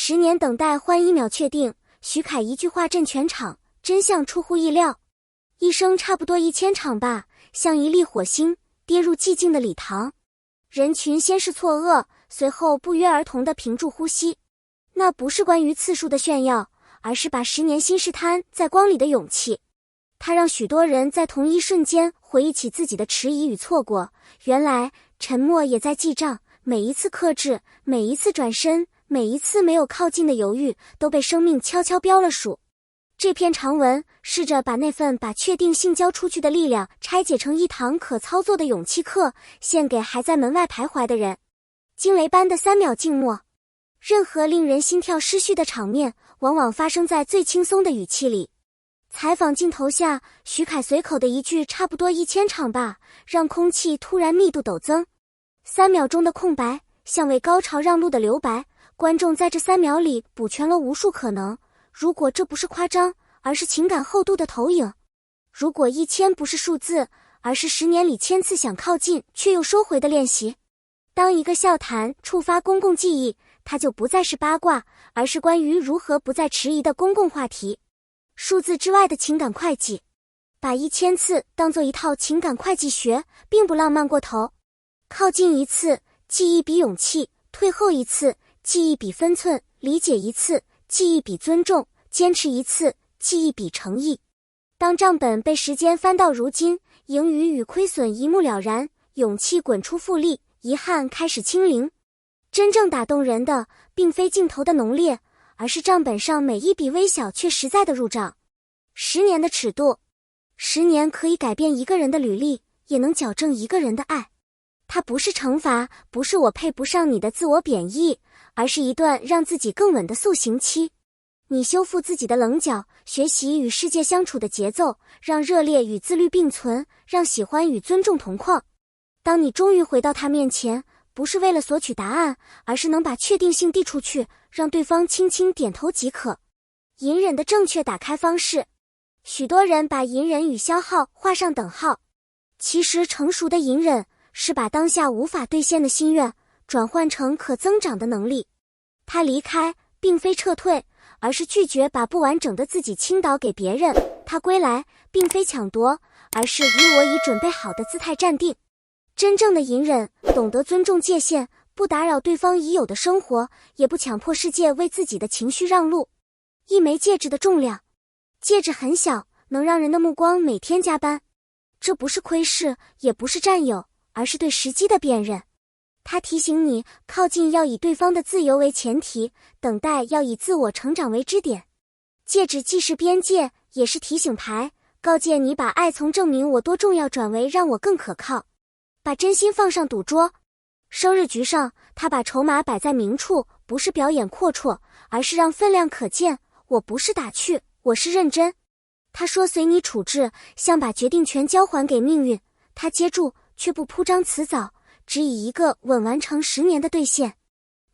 10年等待换1秒确定，徐凯一句话震全场，真相出乎意料。一生差不多1000场吧，像一粒火星跌入寂静的礼堂。人群先是错愕，随后不约而同地屏住呼吸。那不是关于次数的炫耀，而是把10年心事摊在光里的勇气。它让许多人在同一瞬间回忆起自己的迟疑与错过，原来沉默也在记账，每一次克制，每一次转身，每一次没有靠近的犹豫，都被生命悄悄标了数。这篇长文试着把那份把确定性交出去的力量拆解成一堂可操作的勇气课，献给还在门外徘徊的人。惊雷般的3秒静默。任何令人心跳失序的场面，往往发生在最轻松的语气里。采访镜头下，徐凯随口的一句差不多1000场吧，让空气突然密度陡增。3秒钟的空白，像为高潮让路的留白，观众在这3秒里补全了无数可能。如果这不是夸张，而是情感厚度的投影；如果1000不是数字，而是10年里1000次想靠近却又收回的练习。当一个笑谈触发公共记忆，它就不再是八卦，而是关于如何不再迟疑的公共话题。数字之外的情感会计，把1000次当作一套情感会计学，并不浪漫过头。靠近一次，记忆比勇气；退后一次，记忆比分寸；理解一次，记忆比尊重；坚持一次，记忆比诚意。当账本被时间翻到如今，盈余与亏损一目了然，勇气滚出复利，遗憾开始清零。真正打动人的，并非镜头的浓烈，而是账本上每一笔微小却实在的入账。10年的尺度，10年可以改变一个人的履历，也能矫正一个人的爱。它不是惩罚，不是我配不上你的自我贬义，而是一段让自己更稳的塑形期。你修复自己的棱角，学习与世界相处的节奏，让热烈与自律并存，让喜欢与尊重同框。当你终于回到他面前，不是为了索取答案，而是能把确定性递出去，让对方轻轻点头即可。隐忍的正确打开方式。许多人把隐忍与消耗画上等号，其实成熟的隐忍是把当下无法兑现的心愿转换成可增长的能力。他离开并非撤退，而是拒绝把不完整的自己倾倒给别人。他归来并非抢夺，而是与我已准备好的姿态站定。真正的隐忍懂得尊重界限，不打扰对方已有的生活，也不强迫世界为自己的情绪让路。一枚戒指的重量，戒指很小，能让人的目光每天加班。这不是窥视，也不是占有，而是对时机的辨认。它提醒你，靠近要以对方的自由为前提，等待要以自我成长为支点。戒指既是边界，也是提醒牌，告诫你把爱从证明我多重要转为让我更可靠。把真心放上赌桌。生日局上，他把筹码摆在明处，不是表演阔绰，而是让分量可见。我不是打趣，我是认真。他说随你处置，像把决定权交还给命运。他接住，却不铺张辞藻，只以一个吻完成10年的兑现。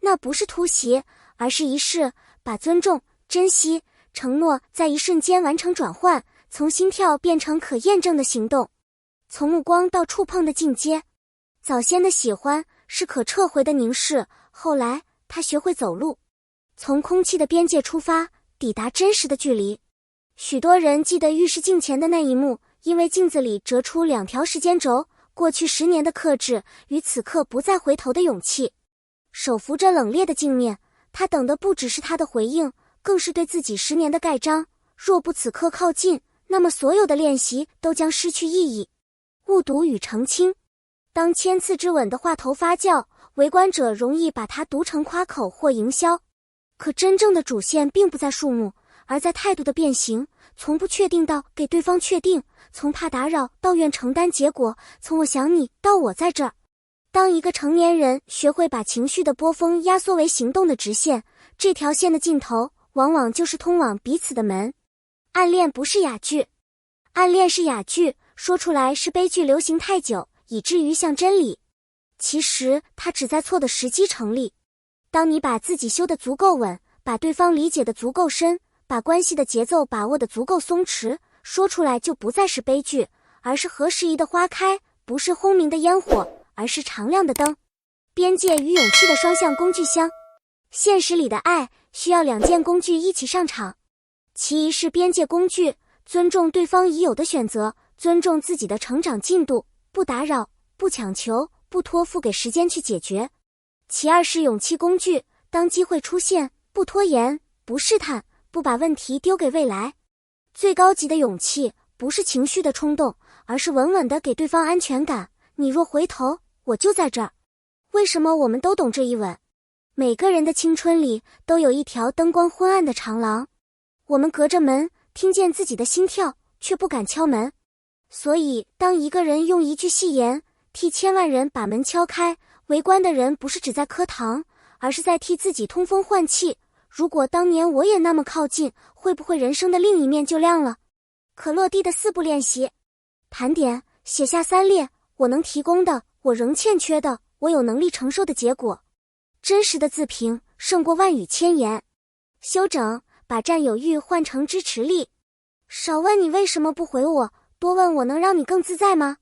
那不是突袭，而是仪式，把尊重、珍惜、承诺在一瞬间完成转换，从心跳变成可验证的行动。从目光到触碰的进阶。早先的喜欢是可撤回的凝视，后来他学会走路，从空气的边界出发，抵达真实的距离。许多人记得浴室镜前的那一幕，因为镜子里折出2条时间轴，过去10年的克制与此刻不再回头的勇气。手扶着冷冽的镜面，他等的不只是他的回应，更是对自己10年的盖章。若不此刻靠近，那么所有的练习都将失去意义。误读与澄清。当1000次之吻的话头发酵，围观者容易把它读成夸口或营销。可真正的主线并不在数目，而在态度的变形，从不确定到给对方确定，从怕打扰到愿承担结果，从我想你到我在这儿。当一个成年人学会把情绪的波峰压缩为行动的直线，这条线的尽头往往就是通往彼此的门。暗恋不是哑剧，暗恋是哑剧，说出来是悲剧流行太久，以至于像真理。其实它只在错的时机成立。当你把自己修得足够稳，把对方理解得足够深，把关系的节奏把握得足够松弛，说出来就不再是悲剧，而是合时宜的花开，不是轰鸣的烟火，而是常亮的灯。边界与勇气的双向工具箱。现实里的爱需要2件工具一起上场。其一是边界工具，尊重对方已有的选择，尊重自己的成长进度，不打扰，不强求，不托付给时间去解决。其二是勇气工具，当机会出现，不拖延，不试探，不把问题丢给未来。最高级的勇气，不是情绪的冲动，而是稳稳地给对方安全感。你若回头，我就在这儿。为什么我们都懂这一吻？每个人的青春里都有一条灯光昏暗的长廊，我们隔着门听见自己的心跳，却不敢敲门。所以当一个人用一句戏言替千万人把门敲开，围观的人不是只在磕糖，而是在替自己通风换气。如果当年我也那么靠近，会不会人生的另一面就亮了？可落地的4步练习：盘点，写下3列我能提供的，我仍欠缺的，我有能力承受的结果。真实的自评胜过万语千言。修整，把占有欲换成支持力。少问你为什么不回我，多问我能让你更自在吗？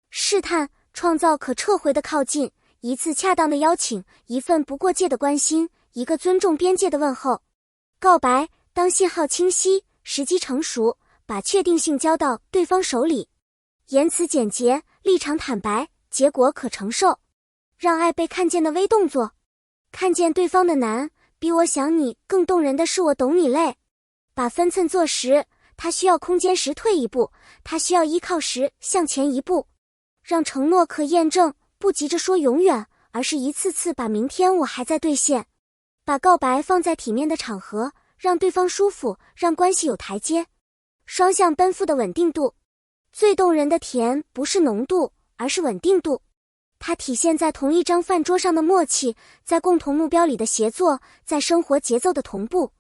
试探，创造可撤回的靠近，一次恰当的邀请，一份不过界的关心，一个尊重边界的问候。告白，当信号清晰，时机成熟，把确定性交到对方手里。言辞简洁，立场坦白，结果可承受。让爱被看见的微动作。看见对方的难，比我想你更动人的是我懂你累。把分寸做实，他需要空间时退一步，他需要依靠时向前一步。让承诺可验证，不急着说永远，而是一次次把明天我还在兑现。把告白放在体面的场合，让对方舒服，让关系有台阶。双向奔赴的稳定度。最动人的甜不是浓度，而是稳定度。它体现在同一张饭桌上的默契，在共同目标里的协作，在生活节奏的同步。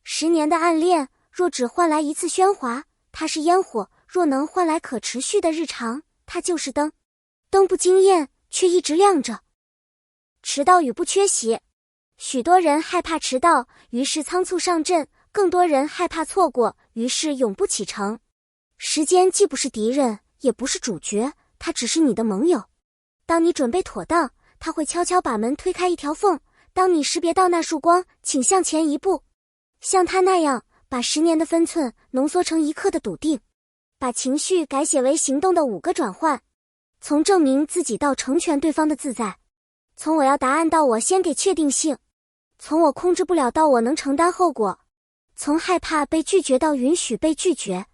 10年的暗恋，若只换来一次喧哗，它是烟火；若能换来可持续的日常，它就是灯。灯不惊艳，却一直亮着。迟到与不缺席。许多人害怕迟到，于是仓促上阵；更多人害怕错过，于是永不启程。时间既不是敌人，也不是主角，它只是你的盟友。当你准备妥当，他会悄悄把门推开一条缝。当你识别到那束光，请向前一步。像他那样，把10年的分寸浓缩成1刻的笃定。把情绪改写为行动的5个转换。从证明自己到成全对方的自在。从我要答案到我先给确定性。从我控制不了到我能承担后果。从害怕被拒绝到允许被拒绝。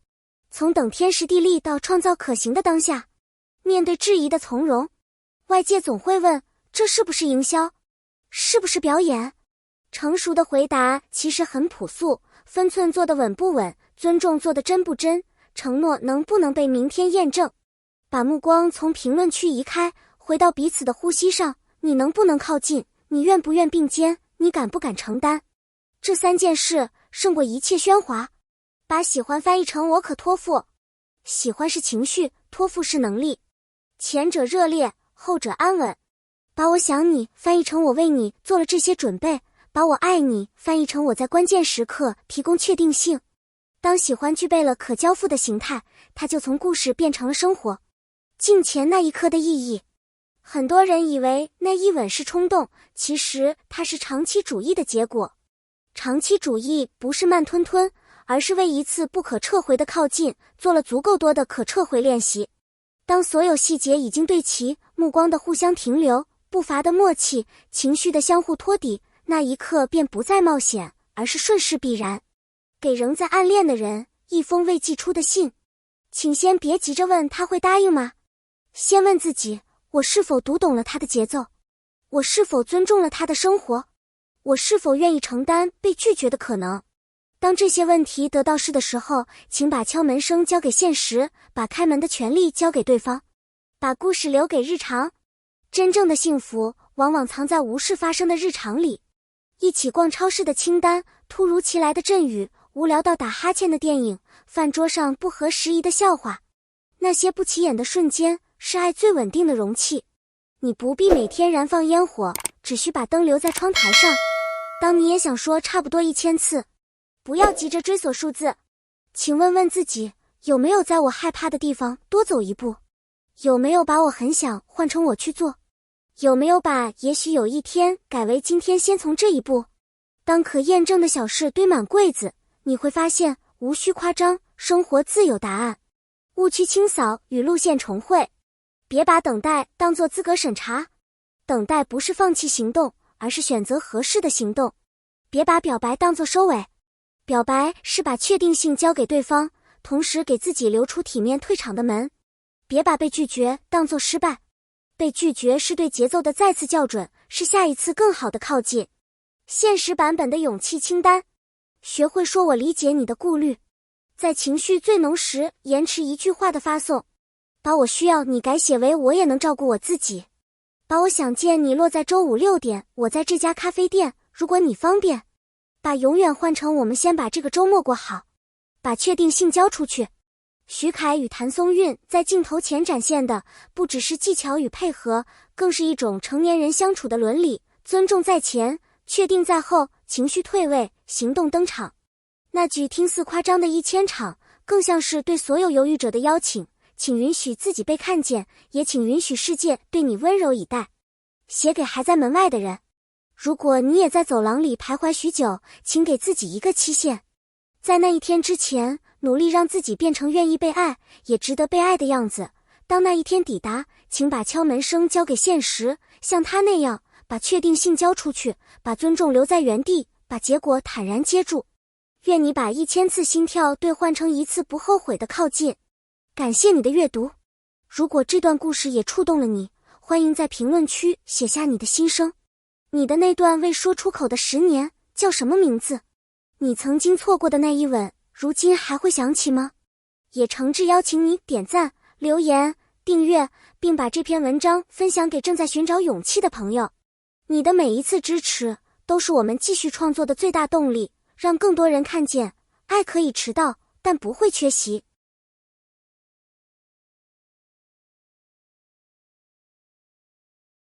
从等天时地利到创造可行的当下。面对质疑的从容。外界总会问，这是不是营销？是不是表演？成熟的回答其实很朴素，分寸做得稳不稳，尊重做得真不真，承诺能不能被明天验证。把目光从评论区移开，回到彼此的呼吸上，你能不能靠近？你愿不愿并肩？你敢不敢承担？这3件事胜过一切喧哗。把喜欢翻译成我可托付。喜欢是情绪，托付是能力。前者热烈，后者安稳。把我想你翻译成我为你做了这些准备，把我爱你翻译成我在关键时刻提供确定性。当喜欢具备了可交付的形态，它就从故事变成了生活。镜前那一刻的意义。很多人以为那一吻是冲动，其实它是长期主义的结果。长期主义不是慢吞吞，而是为一次不可撤回的靠近做了足够多的可撤回练习。当所有细节已经对齐，目光的互相停留，步伐的默契，情绪的相互托底，那一刻便不再冒险，而是顺势必然。给仍在暗恋的人一封未寄出的信，请先别急着问他会答应吗？先问自己，我是否读懂了他的节奏？我是否尊重了他的生活？我是否愿意承担被拒绝的可能？当这些问题得到是的时候，请把敲门声交给现实，把开门的权利交给对方，把故事留给日常。真正的幸福往往藏在无事发生的日常里。一起逛超市的清单，突如其来的阵雨，无聊到打哈欠的电影，饭桌上不合时宜的笑话。那些不起眼的瞬间，是爱最稳定的容器。你不必每天燃放烟火，只需把灯留在窗台上。当你也想说差不多1000次，不要急着追索数字，请问问自己，有没有在我害怕的地方多走一步？有没有把我很想换成我去做？有没有把也许有一天改为今天先从这一步？当可验证的小事堆满柜子，你会发现无需夸张，生活自有答案。误区清扫与路线重绘，别把等待当作资格审查。等待不是放弃行动，而是选择合适的行动。别把表白当作收尾，表白是把确定性交给对方，同时给自己留出体面退场的门。别把被拒绝当作失败，被拒绝是对节奏的再次校准，是下一次更好的靠近。现实版本的勇气清单，学会说我理解你的顾虑，在情绪最浓时延迟一句话的发送，把我需要你改写为我也能照顾我自己，把我想见你落在周五6点，我在这家咖啡店，如果你方便，把永远换成我们先把这个周末过好，把确定性交出去。徐凯与谭松韵在镜头前展现的不只是技巧与配合，更是一种成年人相处的伦理，尊重在前，确定在后，情绪退位，行动登场。那句听似夸张的1000场，更像是对所有犹豫者的邀请，请允许自己被看见，也请允许世界对你温柔以待。写给还在门外的人，如果你也在走廊里徘徊许久，请给自己一个期限，在那一天之前，努力让自己变成愿意被爱，也值得被爱的样子。当那一天抵达，请把敲门声交给现实，像他那样，把确定性交出去，把尊重留在原地，把结果坦然接住。愿你把1000次心跳兑换成1次不后悔的靠近。感谢你的阅读。如果这段故事也触动了你，欢迎在评论区写下你的心声。你的那段未说出口的10年叫什么名字？你曾经错过的那一吻，如今还会想起吗？也诚挚邀请你点赞、留言、订阅，并把这篇文章分享给正在寻找勇气的朋友。你的每一次支持，都是我们继续创作的最大动力，让更多人看见，爱可以迟到，但不会缺席。